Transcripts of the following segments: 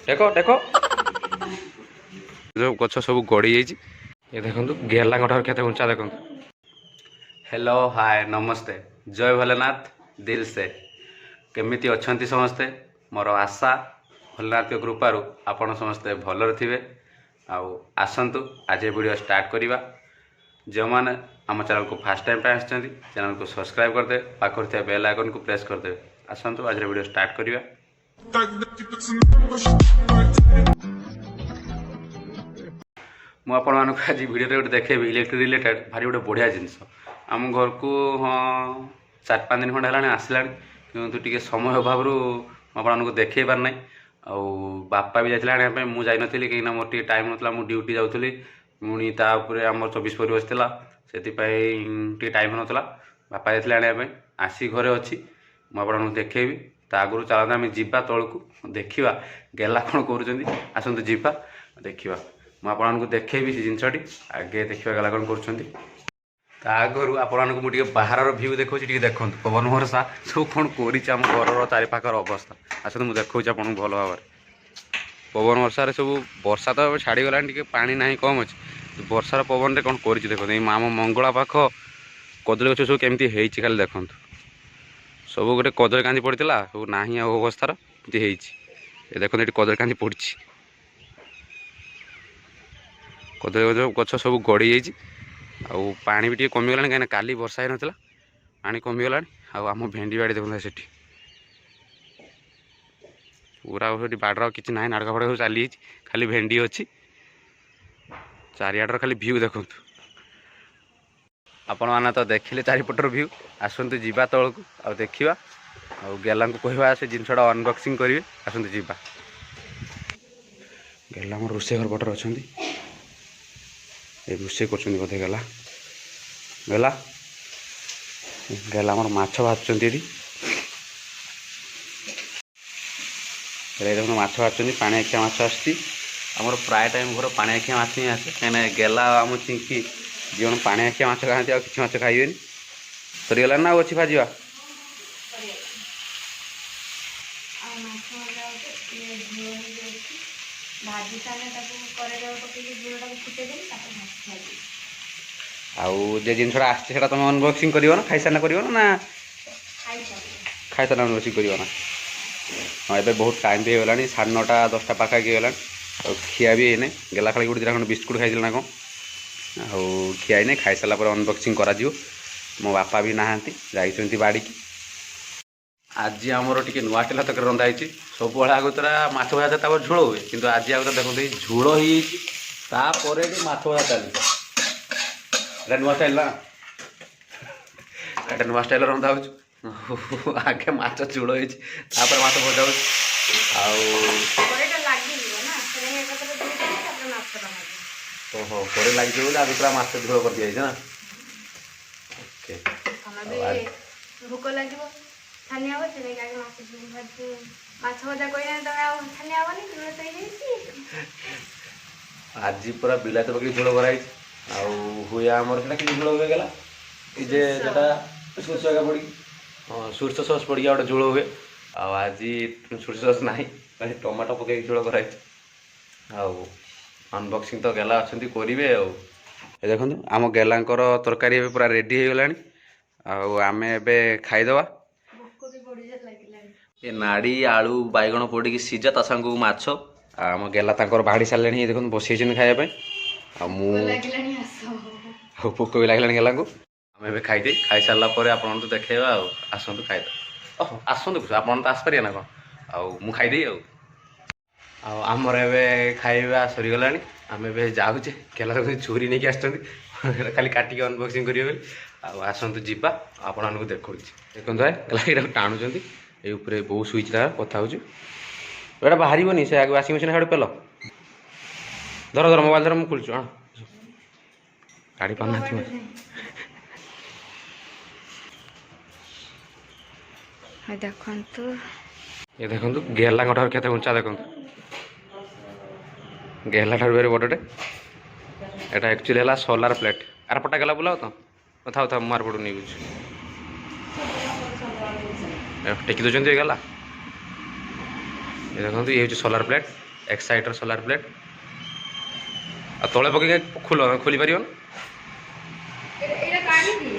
देख देख जो गछ सब गड़ी जाइए ये देखो गेला केते उंचा देखो। हेलो हाय नमस्ते जय भोलेनाथ दिल से केमिति अछंती समस्ते मोर आशा भोलेनाथ के कृपारू आपण समस्ते भलर थिबे। आसंतु आज ये वीडियो स्टार्ट करिबा। जो मैंने आम चैनल को फास्ट टाइम पे आसछंती चैनल को सब्सक्राइब कर दे पाखर थे बेल आइकन को प्रेस कर दे। आसंतु आज वीडियो स्टार्ट करिबा। मु आपण मानक आज वीडियो गोटे देखेबी इलेक्ट्रिक रिलेटेड भारी गोटे बढ़िया जिनस आम घर को हाँ 4-5 दिन खंड है आसला कि टे समय अभाव आपको देखे पार ना। बापा भी जाते आने मुझे जाइनी कहीं मोर टे टाइम नाला मुझे ड्यूटी जाऊँगी पुणी तापर आम 24 परिवेश से टाइम नाला बापा जाते आने आसी घरे अच्छी मुझे देखेबी ता आगु चलते आम जा तौक देखा गेला कौन कर आसतु जा देखा मुझे देखेबी से जिनसटी आगे देखा गेला कौन कर आगु आपको बाहर भ्यू देखो देखो पवन भरसा सब कौन करम घर चारिपाखर अवस्था आसतु मुझे देखा आपको भल भाव पवन वर्षार सब वर्षा तो छाड़गला पानी ना कम अच्छे वर्षार पवन में कौन कर देखो आम मंगला पाख कदली गछ सब केमती खाली देखो सब गोटे कदली कांदी पड़ा सब ना अवस्थार देखो ये कदली कांदी पड़ी कदली गछ सब गड़ी जाइए पानी भी टे कमिगला कहीं काली वर्षा ही नाला पानी कमिगला आम भेंडी बाड़ी देखते से पूरा बाड़ कि ना नाड़का फाड़का सब चली खाली भेंडी अच्छी चारिआडर खाली भ्यू देखु आपण मैंने तो देखिले चारिपटर भ्यू आसतु जा तौक आ देखा आ गेला को कहवा से जिनसा अनबॉक्सिंग करेंगे आसतु जा गेला मोर रोषे घर पटर अच्छा रोषे कर बोधे गेला गेला गेला मोर माछ भाजुंट देखो माछ भाजुंट पानी आखिया माछ आमर प्राय टाइम घर पानी आखिया माछ ही आसे कहीं गेला आम चिंकी जीवन पानी आखिया माछ खाती आ कि माछ खाइबे सरीगला ना अच्छी भाजवा जे जिनसा आसटा तुम अनबॉक्सिंग कर खाई सारा कर ना खाई सारा अनबॉक्सिंग कर हाँ ये बहुत टाइम भी होगा 9:30 10टा पाखापाखि गला खिया भी है गेला खाली गोटे दिटा बिस्कुट खाई ना कौन खिया ही खाई सारा पर अनबॉक्सिंग करा मो बापा भी नहांती जाइछंती बाड़ी की आज आमर टे नुआ टेला तक रंधा है सब आगुतरा माछ भजा तापर झोल हुए कि आज आगुता देखते झोल होपर माछ भजा चली नुआ स्टाइल ना एटा नुआ स्टाइल रंधा हो आगे माछ झोल होपर माछ भजा ओहो पर लगे बोले आज पूरा माछ झोल कर दिया ना भोक लगे छानी हम से माछ भजा आज पूरा बिलाती पकड़ झोल कराई हुए आमर से झोल हुए गला जे सोर्स पड़ी हाँ सोर्स सस पड़ गया गोटे झोल हुए आज सोर्स सस ना टमाटो पकड़ झोल कराई अनबॉक्सिंग तो गेला अच्छा करेंगे देखो आम गेलांकर तरकारी पूरा रेडी हो गला आम ए खाईदवा ये नाड़ी आलू बैगण पड़ी सीझा ता सांग माछ आम गेला बाड़ी सारे देखो बसई खायापी भोक भी लगे गेला को आम ए खाई सारा आप तो देखा आसतु खाईद आसतु आप तो आसपारे ना कौन मु खाईदे आमर ए खाଇବା सरीगला आम ए जाऊे केला चोरी नहीं आस खाली काटिक अनबॉक्सिंग करेंगे आसतु जा आपको देखा देखो है टाणुंट ये बहु स्विच कथा होटा बाहर से आगे वाशिंग मशीन हाड़ पेल धर धर मोबाइल धर मुझे खोलु हाँ गाड़ी पाना देखु ये देखो गेला केते उंचा देखो गेला ठार बड़े एटा एक्चुअली है सोलार प्लेट आर पटा गला बुलाओ तो था था मार पड़ू नहीं टेकी दौरान गला ये देखो ये हूँ solar plate exciter solar plate आ तले पके खोली पारियो এটা কাটি দি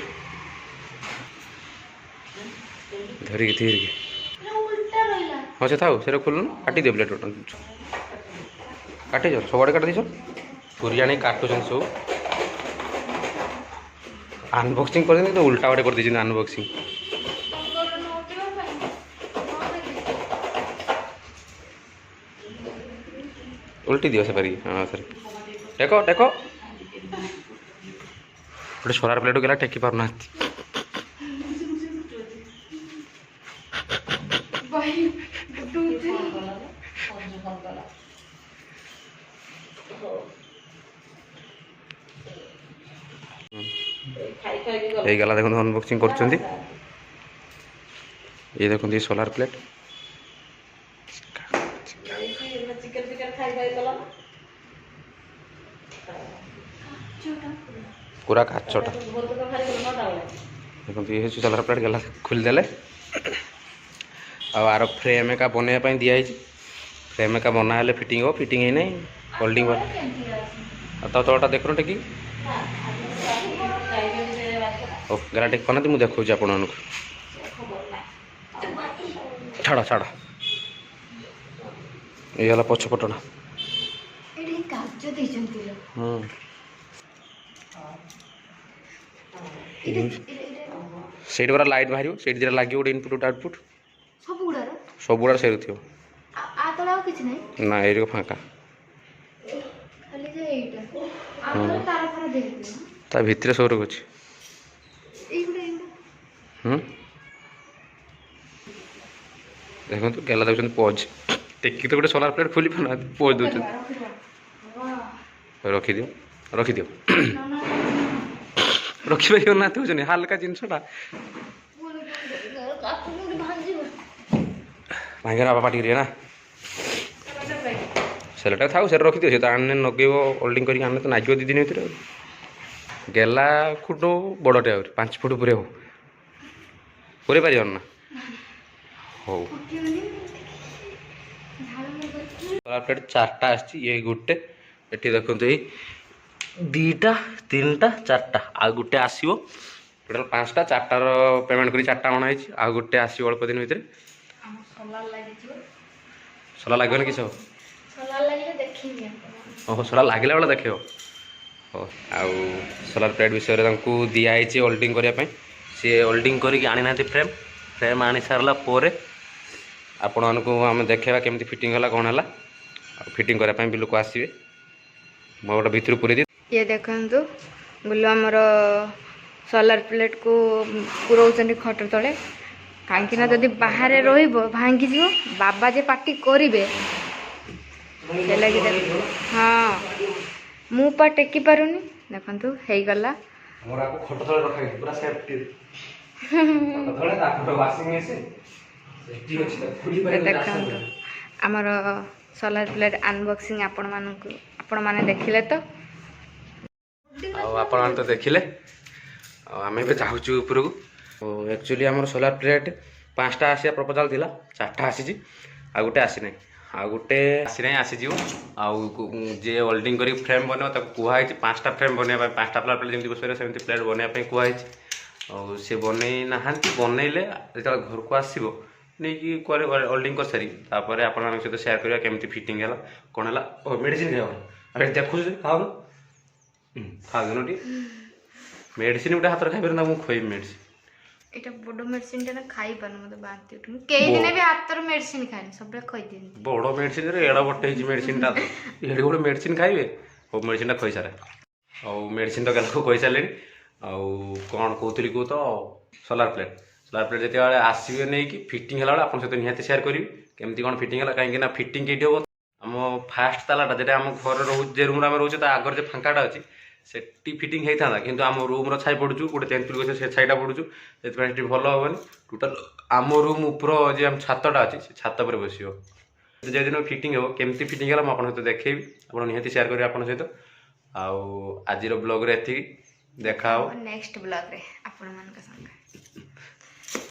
धरिकी धीरे এটা উল্টা রইলা हाँ से था से खोलुन काटी दियो प्लेट काटी सब आड़े काट दीछ पूरी आनी काटुन सब अनबॉक्सिंग कर तो उल्टा आड़े कर दी अनबॉक्सिंग उल्टी दियो से पारी हाँ सर टेको टेको गोटे सोलार प्लेट गला टेकी पार ना भाई डूबे ये गला देखो अनबॉक्सिंग कर ये देखो सोलार प्लेट पूरा काचटा देखो ये सोलार प्लेट गला खोलीदे आर फ्रेम का बनवाई दिखाई फ्रेम का बना फिटिंग हो फिटिंग है नहीं होल्डिंग वाला तलटा देखो टेक ओ गला टेक करना मुझे देखा आपण छाड़ छाड़ ये गला पछपटना से लाइट बाहर से लगे गोटे इनपुट आउटपुट सब गुड़ा से ना ये फाँका ता भितर सब अच्छे देखो गला देखते पज टेकी तो गोटे सोलार प्लेट खोली पाना पज दौर रखिद रखिद रखिपर ना कहते हाल्का जिनसा भांगे ना पाटी करिए ना सेलटा था से रखिद से तो आने नगेब होल्डिंग कर आने तो नागिब 2 दिन भर गेला खुट बड़टे आ 5 फुट पूरे हो पूरे पार ना हो सोलार प्लेट 4टा ये गोटे ये देखो ये 2टा 3टा 4टा आ गोटे आसो टोटाल 5टा 4टार पेमेंट कर 4टा अणाई आ गोटे आसो अल्प दिन भितर सोलार लगे कि सब ओहो सोलार लगे बेले देख आउ सोलार प्लेट विषय दिखाई होल्डिंग करने सी होल्डिंग करके आनी ना फ्रेम फ्रेम आनी सारा आपण आम देखा केमी फिटिंग है कौन है फिटिंग करने बिल को आसवे मैं गोटे भितर पूरी दी ये देखु गुल्लू आमर सोलार प्लेट को पुराउछन खट तले कहीं जदि बाहर भांगी बाबा जे पार्टी करेंगे हाँ मु पा टेकी पारुनी देखु हो गला देखु आमर सोलार प्लेट अनबॉक्सिंग आपण माने देखिले तो आपण तो देखिले आम जाऊँ ऊपर को एक्चुअली आम सोलार प्लेट 5टा आसिया प्रपोजाल थिला 4टा आसी आ गोटे आसी ना आ गोटे आसी ना आसीज जे होल्डिंग कर फ्रेम बनवा कहुई 5टा फ्रेम बनवाई 5टा सोलार प्लेट जमी बस सेमती प्लेट बनवाई कहुई सी बन ना बनइले जो घर को आसो नहीं होल्डिंग कर सारी तापर आपण सहित सेयार करवा केमी फिटिंग है कौन है मेडिसिन खाओ देखु खाओ खाओ टी मेडिसिन गोटे हाथ खाई पार खुई मेडिसिन এটা বড় মেডিসিনটা না খাই পান মতে বান্তি উঠুন কেই দিনে भी হাতর মেডিসিন খাইনি সবরে কই দিন বড় মেডিসিন রে এড়া বটে হি মেডিসিনটা তো এড়ি বড় মেডিসিন খাইবে ও মেডিসিনটা খই সারা ଆଉ ମେଡ଼ିସିନ୍ ତ ଗଲାକୁ କହିସାରିଲେଣି ଆଉ କ'ଣ କହୁଥିଲି କୁହ ତ ସୋଲାର ପ୍ଲେଟ୍ ଯେତେବେଳେ ଆସିବେ ନେଇକି ଫିଟିଂ ହେଲା ବେଳେ ଆପଣଙ୍କ ସହିତ ନିହାତି ସେୟାର କରିବି କେମିତି କ'ଣ ଫିଟିଂ ହେଲା କାହିଁକି ନା ଫିଟିଂ କେଇଠି ହେବ ଆମ ଫାଷ୍ଟ ତାଲାଟା ଯେଟା ଆମ ଘରେ ରହୁ ଯେ ରୁମ୍ରେ ଆମେ ରହୁଛୁ ତା ଆଗରେ ଯେ ଫାଙ୍କାଟା ଅଛି ସେଠି ଫିଟିଂ ହେଇଥାନ୍ତା କିନ୍ତୁ ଆମ ରୁମ୍ର ଛାଇ ପଡ଼ୁଛୁ ଗୋଟେ ତେନ୍ତୁଳି ଗଛ ସେ ଛାଇଟା ପଡ଼ୁଛୁ ସେଥିପାଇଁ ସେଠି ଭଲ ହେବନି ଟୋଟାଲ୍ ଆମ ରୁମ୍ ଉପର ଯେ ଆମ ଛାତଟା ଅଛି ସେ ଛାତ ଉପରେ ବସିବ ଯେଦିନ ଫିଟିଂ ହେବ କେମିତି ଫିଟିଂ ହେଲା ମୁଁ ଆପଣଙ୍କ ସହିତ ଦେଖେଇବି ଆପଣ ନିହାତି ସେୟାର କରିବେ ଆପଣଙ୍କ ସହିତ ଆଉ ଆଜିର ବ୍ଲଗ୍ରେ ଏତିକି ଦେଖା ହେବ ନେକ୍ସଟ ବ୍ଲଗ୍ରେ ଆପଣମାନଙ୍କ ସାଙ୍ଗରେ।